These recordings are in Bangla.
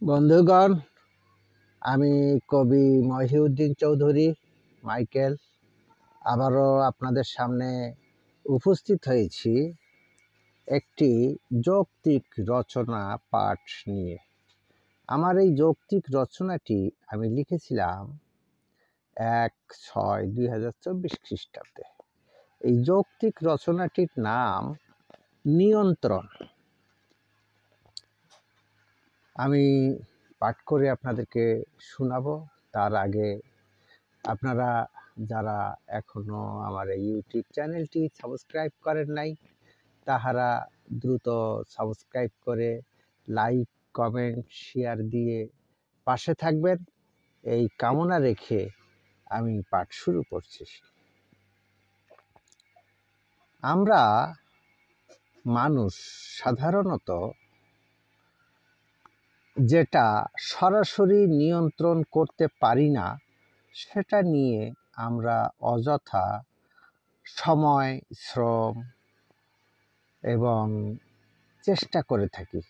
বন্ধুগণ, আমি কবি মহিউদ্দিন চৌধুরী মাইকেল আবারও আপনাদের সামনে উপস্থিত হয়েছি একটি যৌক্তিক রচনা পাঠ নিয়ে। আমার এই যৌক্তিক রচনাটি আমি লিখেছিলাম 1/6/2024 খ্রিস্টাব্দে। এই যৌক্তিক রচনাটির নাম নিয়ন্ত্রণ। আমি পাঠ করে আপনাদেরকে শোনাবো। তার আগে আপনারা যারা এখনো আমার এই ইউটিউব চ্যানেলটি সাবস্ক্রাইব করেন নাই, তাহারা দ্রুত সাবস্ক্রাইব করে লাইক, কমেন্ট, শেয়ার দিয়ে পাশে থাকবেন, এই কামনা রেখে আমি পাঠ শুরু করছি। আমরা মানুষ সাধারণত যেটা সরাসরি নিয়ন্ত্রণ করতে পারি না, সেটা নিয়ে আমরা অযথা সময়, শ্রম এবং চেষ্টা করে থাকি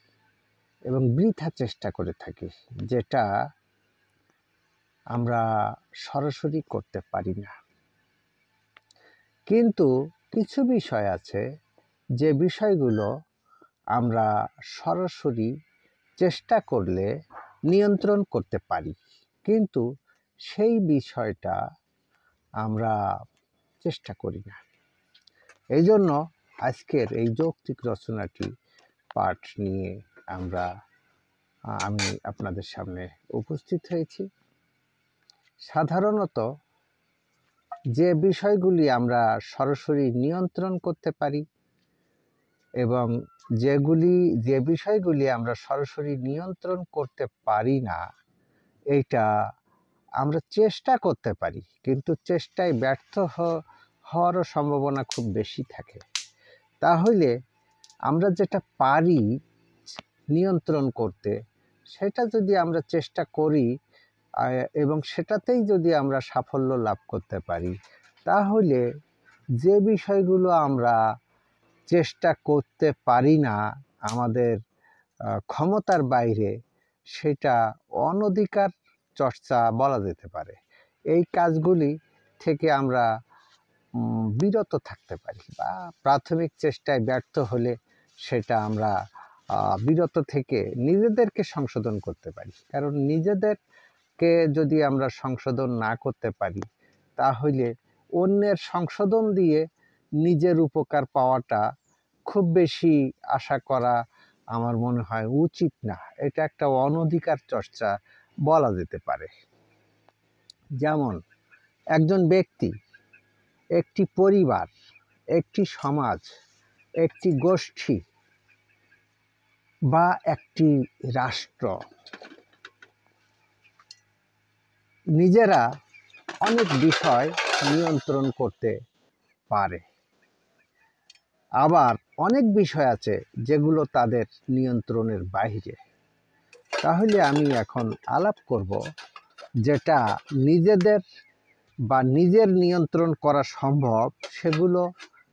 এবং বৃথা চেষ্টা করে থাকি, যেটা আমরা সরাসরি করতে পারি না। কিন্তু কিছু বিষয় আছে যে বিষয়গুলো আমরা সরাসরি চেষ্টা করলে নিয়ন্ত্রণ করতে পারি, কিন্তু সেই বিষয়টা আমরা চেষ্টা করি না। এই জন্য আজকের এই যৌক্তিক রচনাটি পাঠ নিয়ে আমি আপনাদের সামনে উপস্থিত হয়েছি। সাধারণত যে বিষয়গুলি আমরা সরাসরি নিয়ন্ত্রণ করতে পারি এবং যে বিষয়গুলি আমরা সরাসরি নিয়ন্ত্রণ করতে পারি না, এইটা আমরা চেষ্টা করতে পারি, কিন্তু চেষ্টায় ব্যর্থ হওয়ারও সম্ভাবনা খুব বেশি থাকে। তাহলে আমরা যেটা পারি নিয়ন্ত্রণ করতে, সেটা যদি আমরা চেষ্টা করি এবং সেটাতেই যদি আমরা সাফল্য লাভ করতে পারি, তাহলে যে বিষয়গুলো আমরা চেষ্টা করতে পারি না, আমাদের ক্ষমতার বাইরে, সেটা অনধিকার চর্চা বলা যেতে পারে। এই কাজগুলি থেকে আমরা বিরত থাকতে পারি, বা প্রাথমিক চেষ্টায় ব্যর্থ হলে সেটা আমরা বিরত থেকে নিজেদেরকে সংশোধন করতে পারি। কারণ নিজেদেরকে যদি আমরা সংশোধন না করতে পারি, তাহলে অন্যের সংশোধন দিয়ে নিজের উপকার পাওয়াটা খুব বেশি আশা করা আমার মনে হয় উচিত না। এটা একটা অনধিকার চর্চা বলা যেতে পারে। যেমন একজন ব্যক্তি, একটি পরিবার, একটি সমাজ, একটি গোষ্ঠী বা একটি রাষ্ট্র নিজেরা অনেক বিষয় নিয়ন্ত্রণ করতে পারে, আবার অনেক বিষয় আছে যেগুলো তাদের নিয়ন্ত্রণের বাইরে। তাহলে আমি এখন আলাপ করব যেটা নিজেদের বা নিজের নিয়ন্ত্রণ করা সম্ভব, সেগুলো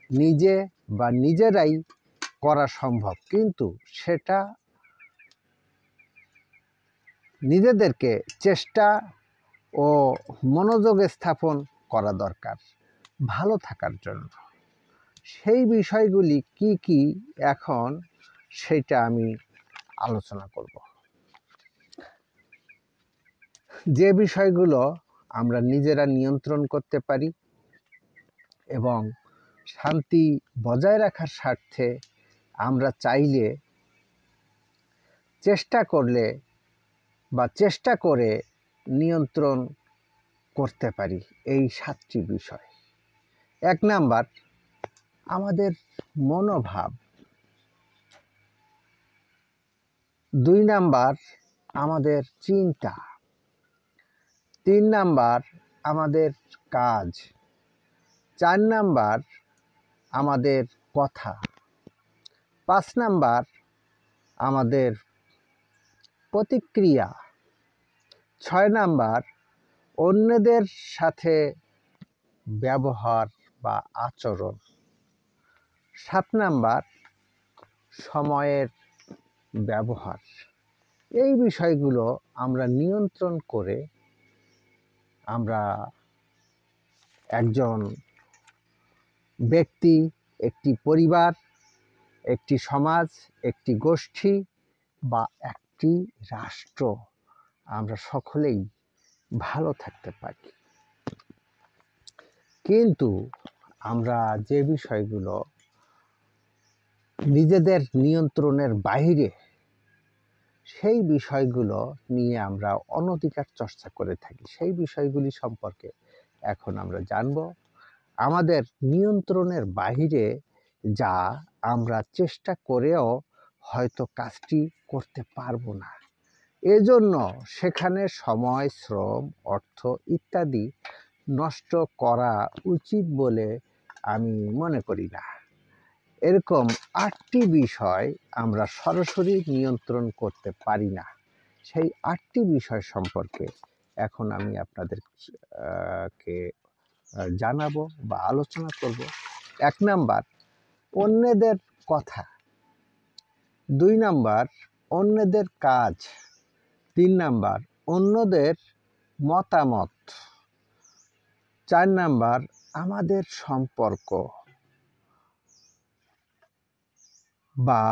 নিজে বা নিজেরাই করা সম্ভব, কিন্তু সেটা নিজেদেরকে চেষ্টা ও মনোযোগ স্থাপন করা দরকার ভালো থাকার জন্য। সেই বিষয়গুলি কি কি এখন সেটা আমি আলোচনা করব। যে বিষয়গুলো আমরা নিজেরা নিয়ন্ত্রণ করতে পারি এবং শান্তি বজায় রাখার স্বার্থে আমরা চাইলে চেষ্টা করলে বা চেষ্টা করে নিয়ন্ত্রণ করতে পারি, এই 7টি বিষয়। 1 নাম্বার, আমাদের মনোভাব। 2 নাম্বার, আমাদের চিন্তা। 3 নাম্বার, আমাদের কাজ। 4 নাম্বার, আমাদের কথা। 5 নাম্বার, আমাদের প্রতিক্রিয়া। 6 নাম্বার, অন্যদের সাথে ব্যবহার বা আচরণ। 7 নাম্বার, সময়ের ব্যবহার। এই বিষয়গুলো আমরা নিয়ন্ত্রণ করে আমরা একজন ব্যক্তি, একটি পরিবার, একটি সমাজ, একটি গোষ্ঠী বা একটি রাষ্ট্র আমরা সকলেই ভালো থাকতে পারি। কিন্তু আমরা যে বিষয়গুলো নিজেদের নিয়ন্ত্রণের বাইরে, সেই বিষয়গুলো নিয়ে আমরা অনধিকার চর্চা করে থাকি। সেই বিষয়গুলি সম্পর্কে এখন আমরা জানব। আমাদের নিয়ন্ত্রণের বাহিরে যা আমরা চেষ্টা করেও হয়তো কাজটি করতে পারবো না, এজন্য সেখানে সময়, শ্রম, অর্থ ইত্যাদি নষ্ট করা উচিত বলে আমি মনে করি না। এরকম 8টি বিষয় আমরা সরাসরি নিয়ন্ত্রণ করতে পারি না। সেই 8টি বিষয় সম্পর্কে এখন আমি আপনাদেরকে জানাবো বা আলোচনা করব। 1 নাম্বার, অন্যদের কথা। 2 নাম্বার, অন্যদের কাজ। 3 নাম্বার, অন্যদের মতামত। 4 নাম্বার, আমাদের সম্পর্ক বা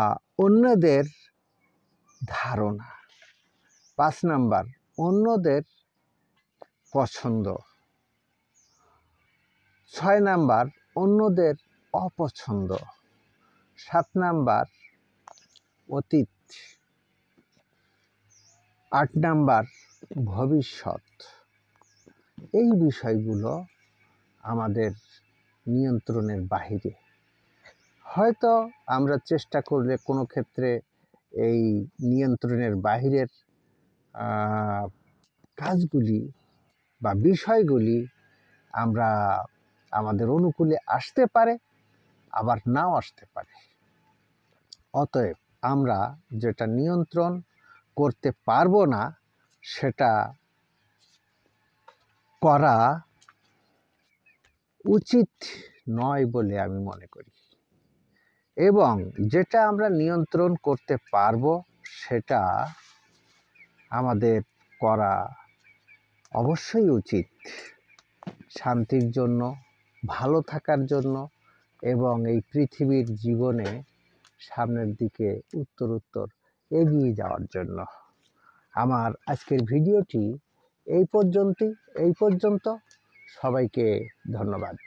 অন্যদের ধারণা। 5 নাম্বার, অন্যদের পছন্দ। 6 নাম্বার, অন্যদের অপছন্দ। 7 নাম্বার, অতীত। 8 নাম্বার, ভবিষ্যৎ। এই বিষয়গুলো আমাদের নিয়ন্ত্রণের বাহিরে। হয়তো আমরা চেষ্টা করলে কোনো ক্ষেত্রে এই নিয়ন্ত্রণের বাহিরের কাজগুলি বা বিষয়গুলি আমরা আমাদের অনুকূলে আসতে পারে, আবার নাও আসতে পারে। অতএব আমরা যেটা নিয়ন্ত্রণ করতে পারবো না সেটা করা উচিত নয় বলে আমি মনে করি, এবং যেটা আমরা নিয়ন্ত্রণ করতে পারবো সেটা আমাদের করা অবশ্যই উচিত, শান্তির জন্য, ভালো থাকার জন্য এবং এই পৃথিবীর জীবনে সামনের দিকে উত্তরোত্তর এগিয়ে যাওয়ার জন্য। আমার আজকের ভিডিওটি এই পর্যন্ত। সবাইকে ধন্যবাদ।